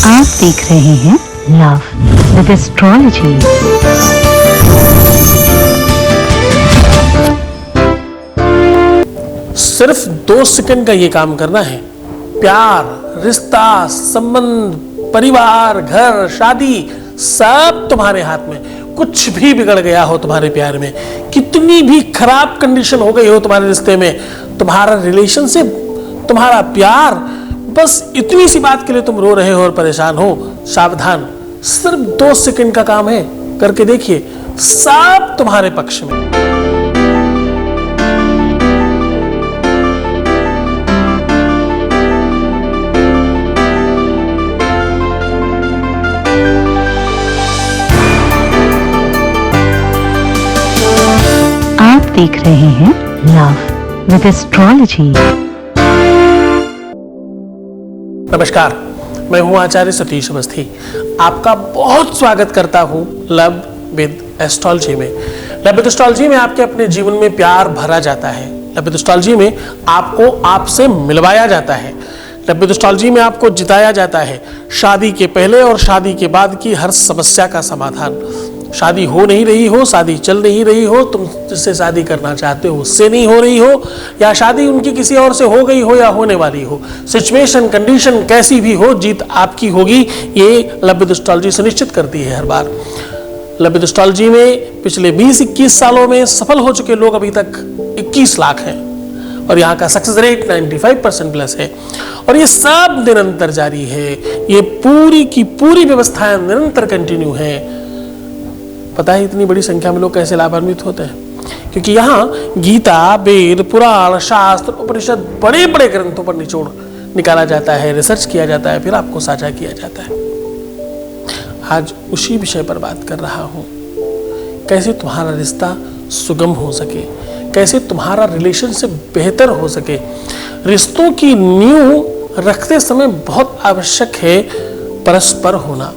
आप देख रहे हैं लव विद एस्ट्रोलॉजी। सिर्फ 2 सेकंड का ये काम करना है। प्यार, रिश्ता, संबंध, परिवार, घर, शादी सब तुम्हारे हाथ में। कुछ भी बिगड़ गया हो तुम्हारे प्यार में, कितनी भी खराब कंडीशन हो गई हो तुम्हारे रिश्ते में, तुम्हारा रिलेशनशिप, तुम्हारा प्यार, बस इतनी सी बात के लिए तुम रो रहे हो और परेशान हो, सावधान। सिर्फ 2 सेकंड का काम है, करके देखिए, सब तुम्हारे पक्ष में। आप देख रहे हैं लव विद एस्ट्रोलॉजी। नमस्कार, मैं हूं आचार्य सतीश अवस्थी। आपका बहुत स्वागत करता हूं लव विद एस्ट्रोलॉजी में। लव विद एस्ट्रोलॉजी में आपके अपने जीवन में प्यार भरा जाता है। लव विद एस्ट्रोलॉजी में आपको आपसे मिलवाया जाता है। लव विद एस्ट्रोलॉजी में आपको जिताया जाता है। शादी के पहले और शादी के बाद की हर समस्या का समाधान। शादी हो नहीं रही हो, शादी चल नहीं रही हो, तुम जिससे शादी करना चाहते हो उससे नहीं हो रही हो, या शादी उनकी किसी और से हो गई हो या होने वाली हो, सिचुएशन कंडीशन कैसी भी हो, जीत आपकी होगी, ये लव विद एस्ट्रोलॉजी सुनिश्चित करती है हर बार। लव विद एस्ट्रोलॉजी में पिछले 20-21 सालों में सफल हो चुके लोग अभी तक 21 लाख हैं और यहाँ का सक्सेस रेट 95% प्लस है। और ये सब निरंतर जारी है, ये पूरी की पूरी व्यवस्थाएं निरंतर कंटिन्यू है। पता है इतनी बड़ी संख्या में लोग कैसे लाभान्वित होते हैं? क्योंकि यहाँ गीता, वेद, पुराण, शास्त्र, उपनिषद, बड़े बड़े ग्रंथों पर निचोड़ निकाला जाता है, रिसर्च किया जाता है, फिर आपको साझा किया जाता है। आज उसी विषय पर बात कर रहा हूँ, कैसे तुम्हारा रिश्ता सुगम हो सके, कैसे तुम्हारा रिलेशनशिप बेहतर हो सके। रिश्तों की नींव रखते समय बहुत आवश्यक है परस्पर होना।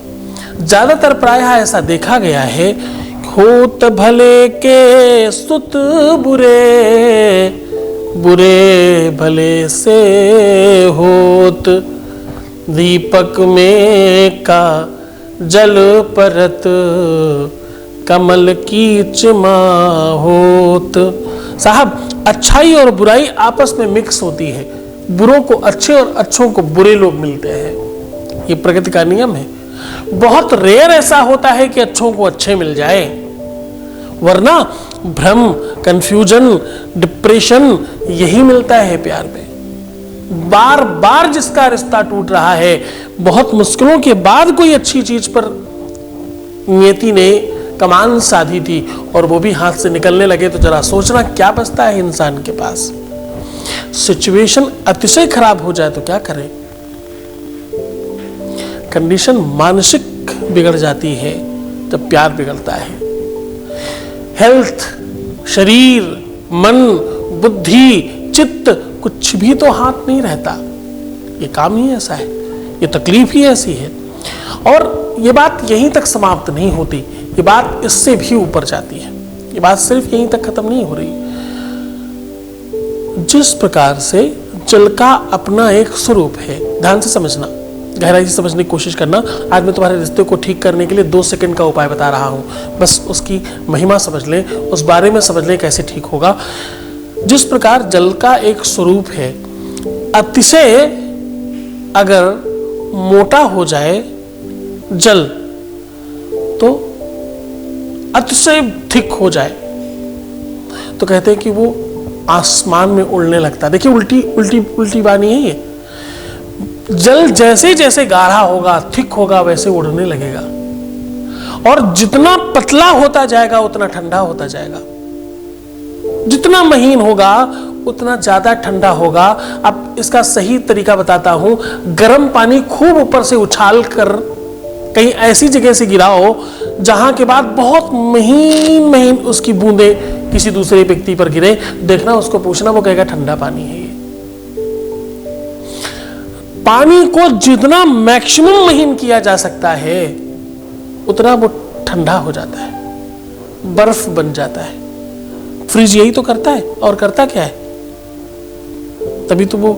ज्यादातर प्रायः ऐसा देखा गया है, होत भले के सुत बुरे, बुरे भले से होत, दीपक में का जल परत, कमल कीच होत। साहब, अच्छाई और बुराई आपस में मिक्स होती है। बुरों को अच्छे और अच्छों को बुरे लोग मिलते हैं, ये प्रकृति का नियम है। बहुत रेयर ऐसा होता है कि अच्छों को अच्छे मिल जाए, वरना भ्रम, कंफ्यूजन, डिप्रेशन यही मिलता है प्यार में। बार बार जिसका रिश्ता टूट रहा है, बहुत मुश्किलों के बाद कोई अच्छी चीज पर नियति ने कमान साधी थी और वो भी हाथ से निकलने लगे, तो जरा सोचना क्या बचता है इंसान के पास। सिचुएशन अतिशय खराब हो जाए तो क्या करें? कंडीशन मानसिक बिगड़ जाती है जब प्यार बिगड़ता है। हेल्थ, शरीर, मन, बुद्धि, चित्त, कुछ भी तो हाथ नहीं रहता। ये काम ही ऐसा है, ये तकलीफ ही ऐसी है। और ये बात यहीं तक समाप्त नहीं होती, ये बात इससे भी ऊपर जाती है। ये बात सिर्फ यहीं तक खत्म नहीं हो रही। जिस प्रकार से जल का अपना एक स्वरूप है, ध्यान से समझना, गहराई से समझने की कोशिश करना। आज मैं तुम्हारे रिश्ते को ठीक करने के लिए 2 सेकंड का उपाय बता रहा हूं, बस उसकी महिमा समझ लें, उस बारे में समझ लें कैसे ठीक होगा। जिस प्रकार जल का एक स्वरूप है, अतिशय अगर मोटा हो जाए जल तो अतिशय थिक हो जाए तो कहते हैं कि वो आसमान में उड़ने लगता है। देखिए, उल्टी उल्टी उल्टी बानी है ये। जल जैसे जैसे गाढ़ा होगा, थिक होगा, वैसे उड़ने लगेगा, और जितना पतला होता जाएगा उतना ठंडा होता जाएगा। जितना महीन होगा उतना ज्यादा ठंडा होगा। अब इसका सही तरीका बताता हूं। गर्म पानी खूब ऊपर से उछाल कर कहीं ऐसी जगह से गिराओ जहां के बाद बहुत महीन महीन उसकी बूंदे किसी दूसरे व्यक्ति पर गिरे, देखना, उसको पूछना, वो कहेगा ठंडा पानी है ये। पानी को जितना मैक्सिमम महीन किया जा सकता है उतना वो ठंडा हो जाता है, बर्फ बन जाता है। फ्रिज यही तो करता है, और करता क्या है? तभी तो वो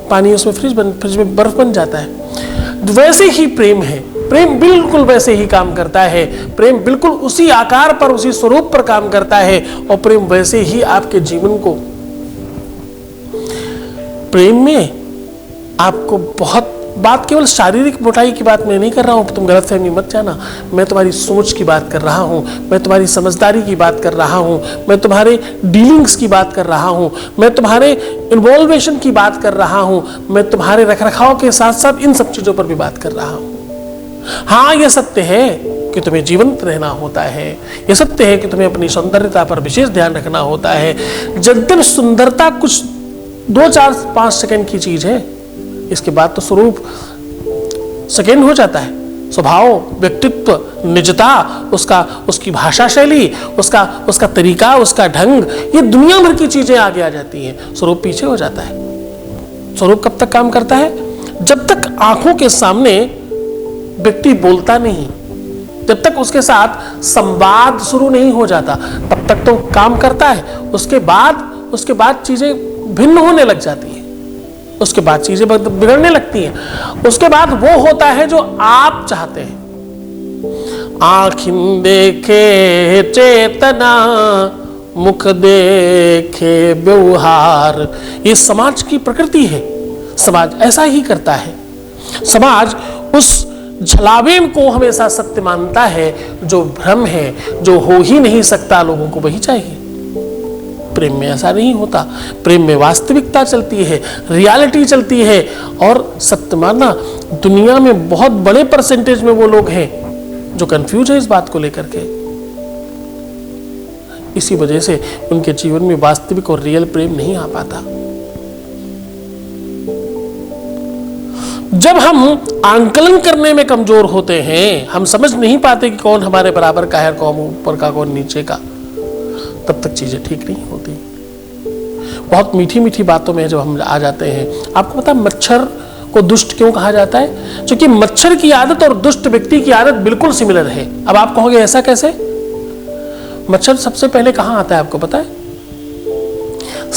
पानी उसमें फ्रिज में बर्फ बन जाता है। वैसे ही प्रेम है, प्रेम बिल्कुल वैसे ही काम करता है, प्रेम बिल्कुल उसी आकार पर, उसी स्वरूप पर काम करता है, और प्रेम वैसे ही आपके जीवन को, प्रेम में आपको बहुत, बात केवल शारीरिक मोटाई की बात मैं नहीं कर रहा हूं, तुम गलतफहमी मत जाना, मैं तुम्हारी सोच की बात कर रहा हूं, मैं तुम्हारी समझदारी की बात कर रहा हूं, मैं तुम्हारे डीलिंग्स की बात कर रहा हूं, मैं तुम्हारे इन्वॉल्वेशन की बात कर रहा हूं, मैं तुम्हारे रखरखाव के साथ साथ इन सब चीजों पर भी बात कर रहा हूं। हाँ, यह सत्य है कि तुम्हें जीवंत रहना होता है, यह सत्य है कि तुम्हें अपनी सौंदर्यता पर विशेष ध्यान रखना होता है। यद्यपि सुंदरता कुछ 2-4-5 सेकंड की चीज है, इसके बाद तो स्वरूप सेकेंड हो जाता है। स्वभाव, व्यक्तित्व, निजता, उसकी भाषा शैली, उसका तरीका, उसका ढंग, ये दुनिया भर की चीजें आगे आ जाती हैं, स्वरूप पीछे हो जाता है। स्वरूप कब तक काम करता है? जब तक आंखों के सामने व्यक्ति बोलता नहीं, जब तक उसके साथ संवाद शुरू नहीं हो जाता, तब तक तो काम करता है। उसके बाद चीजें भिन्न होने लग जाती हैं, उसके बाद चीजें बिगड़ने लगती हैं। उसके बाद वो होता है जो आप चाहते हैं। आँखिन देखे चेतना, मुख देखे व्यवहार, ये समाज की प्रकृति है। समाज ऐसा ही करता है। समाज उस छलावे को हमेशा सत्य मानता है, जो भ्रम है, जो हो ही नहीं सकता, लोगों को वही चाहिए। प्रेम में ऐसा नहीं होता। प्रेम में वास्तविकता चलती है, रियलिटी चलती है, और सत्य मानना, दुनिया में बहुत बड़े परसेंटेज में वो लोग हैं जो कंफ्यूज है इस बात को लेकर के। इसी वजह से उनके जीवन में वास्तविक और रियल प्रेम नहीं आ पाता। जब हम आंकलन करने में कमजोर होते हैं, हम समझ नहीं पाते कि कौन हमारे बराबर का है, कौन ऊपर का, कौन नीचे का, तब तक चीजें ठीक नहीं होती। बहुत मीठी मीठी बातों में जब हम आ जाते हैं, आपको पता है मच्छर को दुष्ट क्यों कहा जाता है? क्योंकि मच्छर की आदत और दुष्ट व्यक्ति की आदत बिल्कुल सिमिलर है। अब आप कहोगे ऐसा कैसे? मच्छर सबसे पहले कहां आता है आपको पता है?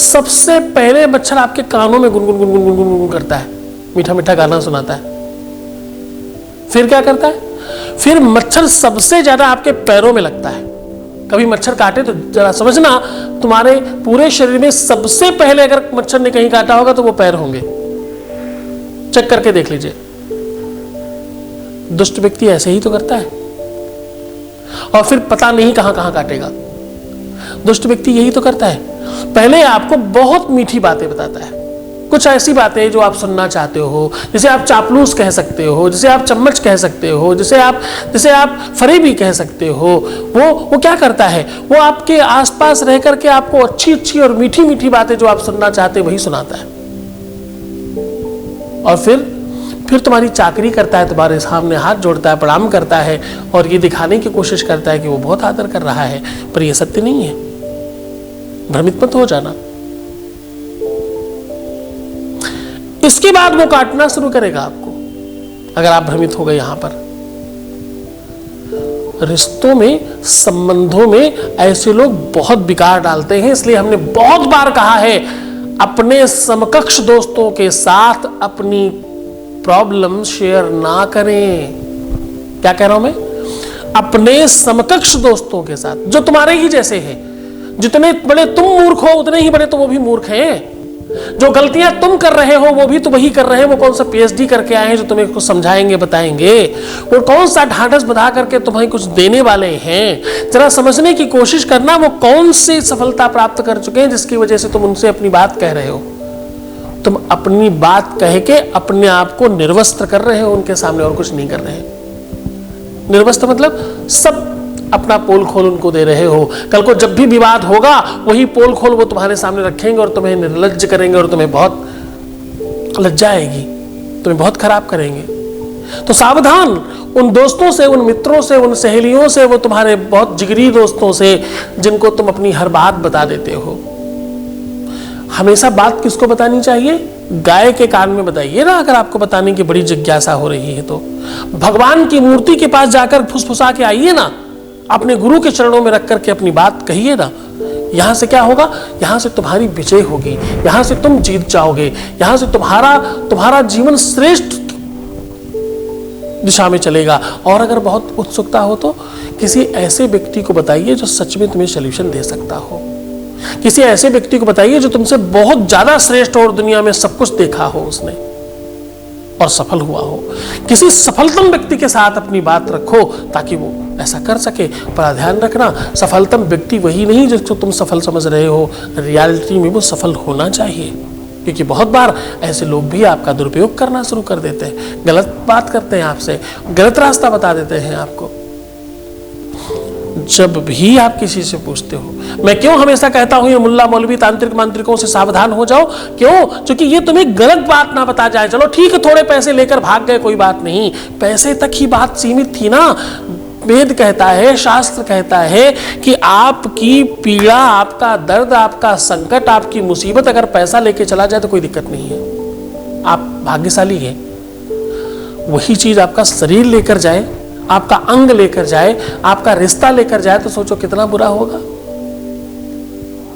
सबसे पहले मच्छर आपके कानों में गुनगुन गुनगुन गुनगुन करता है, मीठा मीठा गाना सुनाता है। फिर क्या करता है? फिर मच्छर सबसे ज्यादा आपके पैरों में लगता है। कभी मच्छर काटे तो जरा समझना, तुम्हारे पूरे शरीर में सबसे पहले अगर मच्छर ने कहीं काटा होगा तो वो पैर होंगे। चेक करके देख लीजिए। दुष्ट व्यक्ति ऐसे ही तो करता है, और फिर पता नहीं कहां कहां काटेगा। दुष्ट व्यक्ति यही तो करता है, पहले आपको बहुत मीठी बातें बताता है, कुछ ऐसी बातें जो आप सुनना चाहते हो, जिसे आप चापलूस कह सकते हो, जिसे आप चम्मच कह सकते हो, जिसे आप फरेबी कह सकते हो। वो क्या करता है? वो आपके आसपास रह करके आपको अच्छी अच्छी और मीठी मीठी बातें जो आप सुनना चाहते हो वही सुनाता है, और फिर तुम्हारी चाकरी करता है, तुम्हारे सामने हाथ जोड़ता है, प्रणाम करता है, और ये दिखाने की कोशिश करता है कि वो बहुत आदर कर रहा है, पर यह सत्य नहीं है। भ्रमित मत हो जाना। इसके बाद वो काटना शुरू करेगा आपको, अगर आप भ्रमित हो गए। यहां पर रिश्तों में, संबंधों में ऐसे लोग बहुत बिगाड़ डालते हैं। इसलिए हमने बहुत बार कहा है, अपने समकक्ष दोस्तों के साथ अपनी प्रॉब्लम शेयर ना करें। क्या कह रहा हूं मैं? अपने समकक्ष दोस्तों के साथ, जो तुम्हारे ही जैसे हैं। जितने बड़े तुम मूर्ख हो, उतने ही बड़े तो वो भी मूर्ख हैं। जो गलतियां तुम कर रहे हो वो भी तो वही कर रहे हैं। वो कौन सा पीएचडी करके आए हैं जो तुम्हें कुछ समझाएंगे, बताएंगे? वो कौन सा ढांढस बधा करके तुम्हें कुछ देने वाले हैं? जरा समझने की कोशिश करना, वो कौन सी सफलता प्राप्त कर चुके हैं जिसकी वजह से तुम उनसे अपनी बात कह रहे हो। तुम अपनी बात कह के अपने आप को निर्वस्त्र कर रहे हो उनके सामने, और कुछ नहीं कर रहे। निर्वस्त्र मतलब सब अपना पोल खोल उनको दे रहे हो। कल को जब भी विवाद होगा, वही पोल खोल वो तुम्हारे सामने रखेंगे और तुम्हें निर्लज्ज करेंगे, और तुम्हें बहुत लज्जा आएगी, तुम्हें बहुत खराब करेंगे। तो सावधान उन दोस्तों से, उन मित्रों से, उन सहेलियों से, वो तुम्हारे बहुत जिगरी दोस्तों से जिनको तुम अपनी हर बात बता देते हो। हमेशा बात किसको बतानी चाहिए? गाय के कान में बताइए ना, अगर आपको बताने की बड़ी जिज्ञासा हो रही है तो। भगवान की मूर्ति के पास जाकर फुसफुसा के आइए ना, अपने गुरु के चरणों में रख करके अपनी बात कहिए ना। यहां से क्या होगा? यहां से तुम्हारी विजय होगी, यहां से तुम जीत जाओगे, यहां से तुम्हारा जीवन श्रेष्ठ दिशा में चलेगा। और अगर बहुत उत्सुकता हो तो किसी ऐसे व्यक्ति को बताइए जो सच में तुम्हें सॉल्यूशन दे सकता हो। किसी ऐसे व्यक्ति को बताइए जो तुमसे बहुत ज्यादा श्रेष्ठ और दुनिया में सब कुछ देखा हो उसने और सफल हुआ हो। किसी सफलतम व्यक्ति के साथ अपनी बात रखो ताकि वो ऐसा कर सके। पर ध्यान रखना, सफलतम व्यक्ति वही नहीं जिसको तुम सफल समझ रहे हो, रियलिटी में वो सफल होना चाहिए। क्योंकि बहुत बार ऐसे लोग भी आपका दुरुपयोग करना शुरू कर देते हैं, गलत बात करते हैं आपसे, गलत रास्ता बता देते हैं आपको। जब भी आप किसी से पूछते हो, मैं क्यों हमेशा कहता हूं ये मुल्ला मौलवी तांत्रिक मांत्रिकों से सावधान हो जाओ। क्यों? क्योंकि ये तुम्हें गलत बात ना बता जाए। चलो ठीक है, थोड़े पैसे लेकर भाग गए, कोई बात नहीं, पैसे तक ही बात सीमित थी ना। वेद कहता है, शास्त्र कहता है कि आपकी पीड़ा, आपका दर्द, आपका संकट, आपकी मुसीबत अगर पैसा लेके चला जाए तो कोई दिक्कत नहीं है, आप भाग्यशाली हैं। वही चीज आपका शरीर लेकर जाए, आपका अंग लेकर जाए, आपका रिश्ता लेकर जाए तो सोचो कितना बुरा होगा।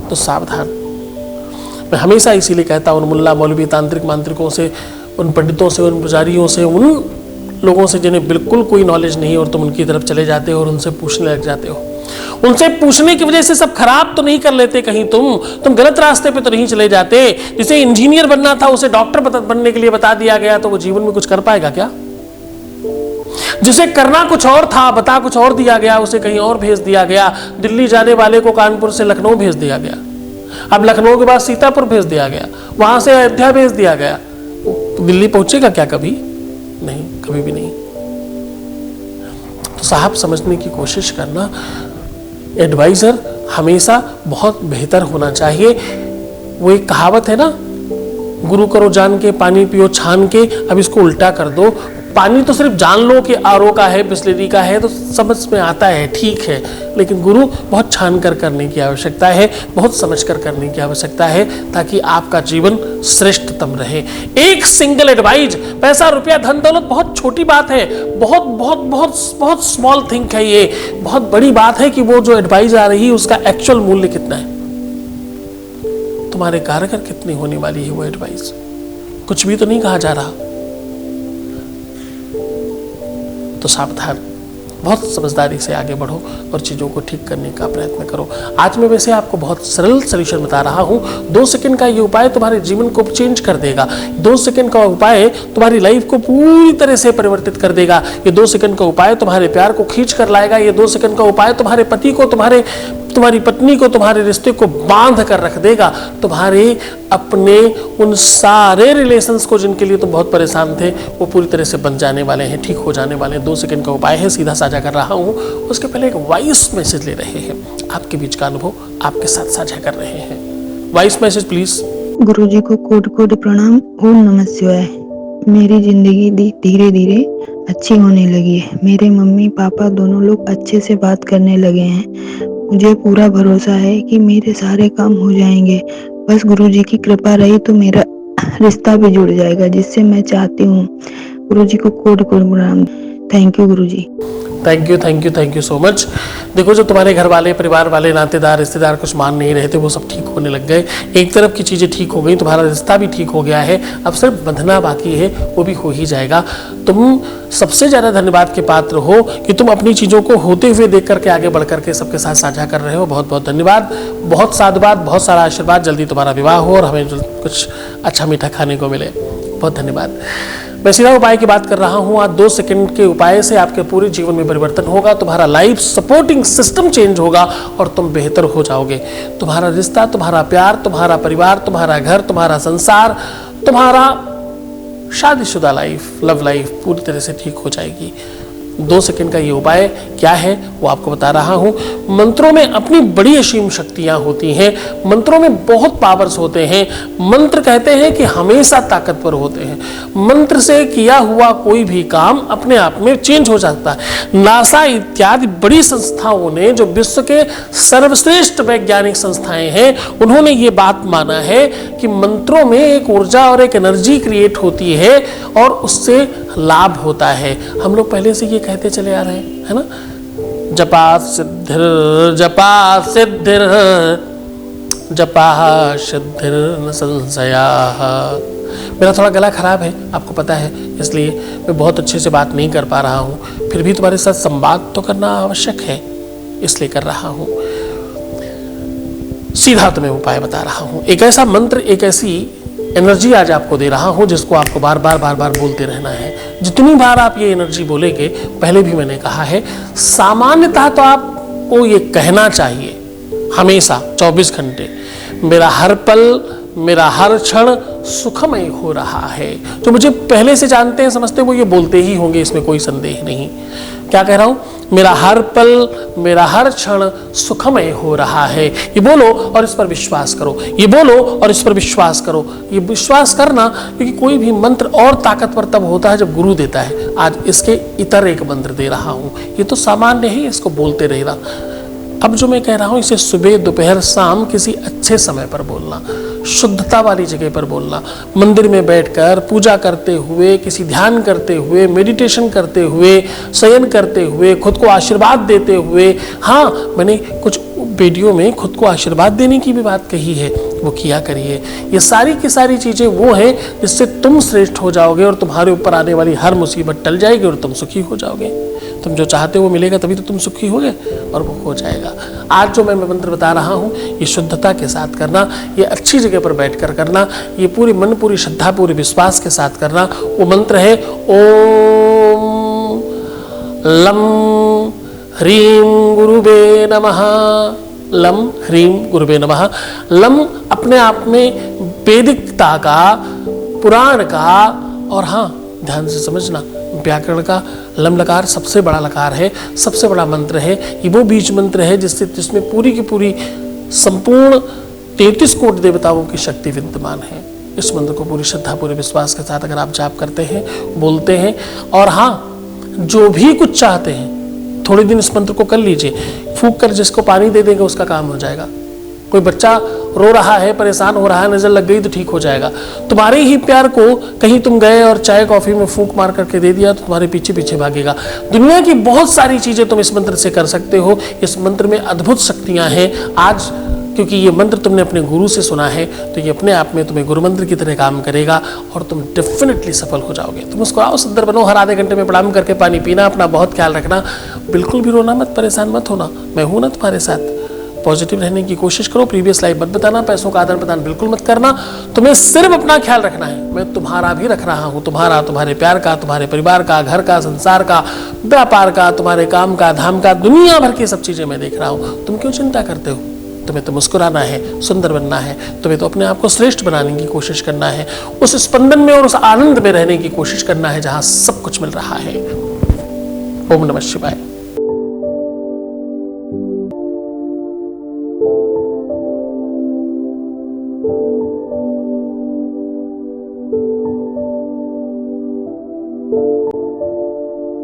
तो सावधान। मैं हमेशा इसीलिए कहता हूं उन मुल्ला मौलवी तांत्रिक मांत्रिकों से, उन पंडितों से, उन पुजारियों से, उन लोगों से जिन्हें बिल्कुल कोई नॉलेज नहीं और तुम उनकी तरफ चले जाते हो और उनसे पूछने लग जाते हो। उनसे पूछने की वजह से सब खराब तो नहीं कर लेते कहीं तुम गलत रास्ते पे तो नहीं चले जाते। जिसे इंजीनियर बनना था उसे डॉक्टर बनने के लिए बता दिया गया तो वो जीवन में कुछ कर पाएगा क्या? जिसे करना कुछ और था, बता कुछ और दिया गया, उसे कहीं और भेज दिया गया। दिल्ली जाने वाले को कानपुर से लखनऊ भेज दिया गया, अब लखनऊ के बाद सीतापुर भेज दिया गया, वहां से अयोध्या भेज दिया गया। दिल्ली पहुंचेगा क्या कभी? नहीं, कभी भी नहीं। तो साहब समझने की कोशिश करना, एडवाइजर हमेशा बहुत बेहतर होना चाहिए। वो एक कहावत है ना, गुरु करो जान के, पानी पियो छान के। अब इसको उल्टा कर दो, पानी तो सिर्फ जान लो कि आरओ का है, बिस्लेरी का है तो समझ में आता है, ठीक है, लेकिन गुरु बहुत छान कर करने की आवश्यकता है, बहुत समझ कर करने की आवश्यकता है ताकि आपका जीवन श्रेष्ठतम रहे। एक सिंगल एडवाइज, पैसा रुपया धन दौलत बहुत छोटी बात है, बहुत बहुत बहुत बहुत स्मॉल थिंग है ये। बहुत बड़ी बात है कि वो जो एडवाइस आ रही है उसका एक्चुअल मूल्य कितना है, तुम्हारे कारगर कितनी होने वाली है वो एडवाइस। कुछ भी तो नहीं कहा जा रहा। तो सावधान, बहुत समझदारी से आगे बढ़ो और चीज़ों को ठीक करने का प्रयत्न करो। आज मैं वैसे आपको बहुत सरल सॉल्यूशन बता रहा हूँ। 2 सेकंड का ये उपाय तुम्हारे जीवन को चेंज कर देगा। 2 सेकंड का उपाय तुम्हारी लाइफ को पूरी तरह से परिवर्तित कर देगा। ये 2 सेकंड का उपाय तुम्हारे प्यार को खींच कर लाएगा। ये 2 सेकंड का उपाय तुम्हारे पति को, तुम्हारी पत्नी को, तुम्हारे रिश्ते को बांध कर रख देगा। तुम्हारे अपने उन सारे रिलेशंस को जिनके लिए तुम बहुत परेशान थे वो पूरी तरह से बन जाने वाले हैं, ठीक हो जाने वाले हैं। 2 सेकंड का उपाय है, सीधा साझा कर रहा हूं। उसके पहले एक वॉइस मैसेज ले रहे हैं, आपके बीच का अनुभव आपके साथ साझा कर रहे हैं। Voice message please. गुरुजी को कोटि कोटि प्रणाम। ओम नमः शिवाय। मेरी जिंदगी धीरे धीरे अच्छी होने लगी है। मेरे मम्मी पापा दोनों लोग अच्छे से बात करने लगे हैं। मुझे पूरा भरोसा है कि मेरे सारे काम हो जाएंगे। बस गुरुजी की कृपा रही तो मेरा रिश्ता भी जुड़ जाएगा जिससे मैं चाहती हूँ। गुरुजी को कोटि कोटि प्रणाम। Thank you Guruji. Thank you thank you thank you so much. देखो, जो तुम्हारे घर वाले, परिवार वाले, नातेदार, रिश्तेदार कुछ मान नहीं रहे थे वो सब ठीक होने लग गए। एक तरफ की चीज़ें ठीक हो गई, तुम्हारा रिश्ता भी ठीक हो गया है। अब सिर्फ बंधना बाकी है, वो भी हो ही जाएगा। तुम सबसे ज़्यादा धन्यवाद के पात्र हो कि तुम अपनी चीज़ों को होते हुए देख करके आगे बढ़ करके सबके साथ साझा कर रहे हो। बहुत बहुत धन्यवाद, बहुत साधुवाद, बहुत सारा आशीर्वाद। जल्दी तुम्हारा विवाह हो और हमें कुछ अच्छा मीठा खाने को मिले। बहुत धन्यवाद। मैं सीधा उपाय की बात कर रहा हूं। आज 2 सेकंड के उपाय से आपके पूरे जीवन में परिवर्तन होगा। तुम्हारा लाइफ सपोर्टिंग सिस्टम चेंज होगा और तुम बेहतर हो जाओगे। तुम्हारा रिश्ता, तुम्हारा प्यार, तुम्हारा परिवार, तुम्हारा घर, तुम्हारा संसार, तुम्हारा शादीशुदा लाइफ, लव लाइफ पूरी तरह से ठीक हो जाएगी। 2 सेकंड का ये उपाय क्या है वो आपको बता रहा हूं। मंत्रों में अपनी बड़ी असीम शक्तियां होती हैं, मंत्रों में बहुत पावर्स होते हैं। मंत्र कहते हैं कि हमेशा ताकतवर होते हैं। मंत्र से किया हुआ कोई भी काम अपने आप में चेंज हो जाता है। नासा इत्यादि बड़ी संस्थाओं ने, जो विश्व के सर्वश्रेष्ठ वैज्ञानिक संस्थाएं हैं, उन्होंने ये बात माना है कि मंत्रों में एक ऊर्जा और एक एनर्जी क्रिएट होती है और उससे लाभ होता है। हम लोग पहले से ये कहते चले आ रहे हैं, है ना, जपा सिद्धिर जपा सिद्धिर। जपाः सिद्धिर्न संशयाः। मेरा थोड़ा गला खराब है, आपको पता है, इसलिए मैं बहुत अच्छे से बात नहीं कर पा रहा हूँ। फिर भी तुम्हारे साथ संवाद तो करना आवश्यक है, इसलिए कर रहा हूँ। सीधा तुम्हें उपाय बता रहा हूँ। एक ऐसा मंत्र, एक ऐसी एनर्जी आज आपको दे रहा हूँ जिसको आपको बार बार बोलते रहना है। जितनी बार आप ये एनर्जी बोलेंगे, पहले भी मैंने कहा है, सामान्यतः तो आपको ये कहना चाहिए हमेशा 24 घंटे, मेरा हर पल, मेरा हर क्षण सुखमय हो रहा है। जो मुझे पहले से जानते हैं, समझते हैं, वो ये बोलते ही होंगे, इसमें कोई संदेह नहीं। क्या कह रहा हूं? मेरा हर पल, मेरा हर क्षण सुखमय हो रहा है। ये बोलो और इस पर विश्वास करो, ये बोलो और इस पर विश्वास करो। ये विश्वास करना, क्योंकि कोई भी मंत्र और ताकतवर तब होता है जब गुरु देता है। आज इसके इतर एक मंत्र दे रहा हूं, ये तो सामान्य है, इसको बोलते रहना। अब जो मैं कह रहा हूं, इसे सुबह, दोपहर, शाम किसी अच्छे समय पर बोलना, शुद्धता वाली जगह पर बोलना। मंदिर में बैठकर पूजा करते हुए, किसी ध्यान करते हुए, मेडिटेशन करते हुए, शयन करते हुए, खुद को आशीर्वाद देते हुए। हाँ, मैंने कुछ वीडियो में खुद को आशीर्वाद देने की भी बात कही है, वो किया करिए। ये सारी की सारी चीज़ें वो हैं जिससे तुम श्रेष्ठ हो जाओगे और तुम्हारे ऊपर आने वाली हर मुसीबत टल जाएगी और तुम सुखी हो जाओगे। तुम जो चाहते हो वो मिलेगा, तभी तो तुम सुखी होगे और वो हो जाएगा। आज जो मैं मंत्र बता रहा हूँ, ये शुद्धता के साथ करना, ये अच्छी जगह पर बैठकर करना, ये पूरी मन, पूरी श्रद्धा, पूरे विश्वास के साथ करना। वो मंत्र है ओम लम ह्रीं गुरुवे नमः। लम ह्रीं गुरुवे नमः। लम अपने आप में वैदिकता का, पुराण का, और हाँ, ध्यान से समझना, व्याकरण का लम लकार सबसे बड़ा लकार है, सबसे बड़ा मंत्र है। ये वो बीज मंत्र है जिसमें पूरी की पूरी संपूर्ण 33 कोटि देवताओं की शक्ति विद्यमान है। इस मंत्र को पूरी श्रद्धा, पूरे विश्वास के साथ अगर आप जाप करते हैं, बोलते हैं, और हाँ, जो भी कुछ चाहते हैं, थोड़े दिन इस मंत्र को कर लीजिए। फूंक कर जिसको पानी दे देंगे उसका काम हो जाएगा। कोई बच्चा रो रहा है, परेशान हो रहा है, नजर लग गई तो ठीक हो जाएगा। तुम्हारे ही प्यार को कहीं तुम गए और चाय कॉफी में फूंक मार करके दे दिया तो तुम्हारे पीछे पीछे भागेगा। दुनिया की बहुत सारी चीजें तुम इस मंत्र से कर सकते हो। इस मंत्र में अद्भुत शक्तियां हैं। आज क्योंकि ये मंत्र तुमने अपने गुरु से सुना है, तो ये अपने आप में तुम्हें गुरु मंत्र की तरह काम करेगा और तुम डेफिनेटली सफल हो जाओगे। तुम उसको आओ, सुंदर बनो, हर आधे घंटे में प्रणाम करके पानी पीना, अपना बहुत ख्याल रखना, बिल्कुल भी रोना मत, परेशान मत होना। मैं हूं ना तुम्हारे साथ। पॉजिटिव रहने की कोशिश करो, प्रीवियस लाइफ मत बताना, पैसों का आदान प्रदान बिल्कुल मत करना। तुम्हें सिर्फ अपना ख्याल रखना है। मैं तुम्हारा भी रख रहा हूँ, तुम्हारा, तुम्हारे प्यार का, तुम्हारे परिवार का, घर का, संसार का, व्यापार का, तुम्हारे काम का, धाम का, दुनिया भर की सब चीजें मैं देख रहा हूँ। तुम क्यों चिंता करते हो? तुम्हें तो मुस्कुराना है, सुंदर बनना है, तुम्हें तो अपने आप को श्रेष्ठ बनाने की कोशिश करना है, उस स्पंदन में और उस आनंद में रहने की कोशिश करना है जहां सब कुछ मिल रहा है। ओम नमः शिवाय।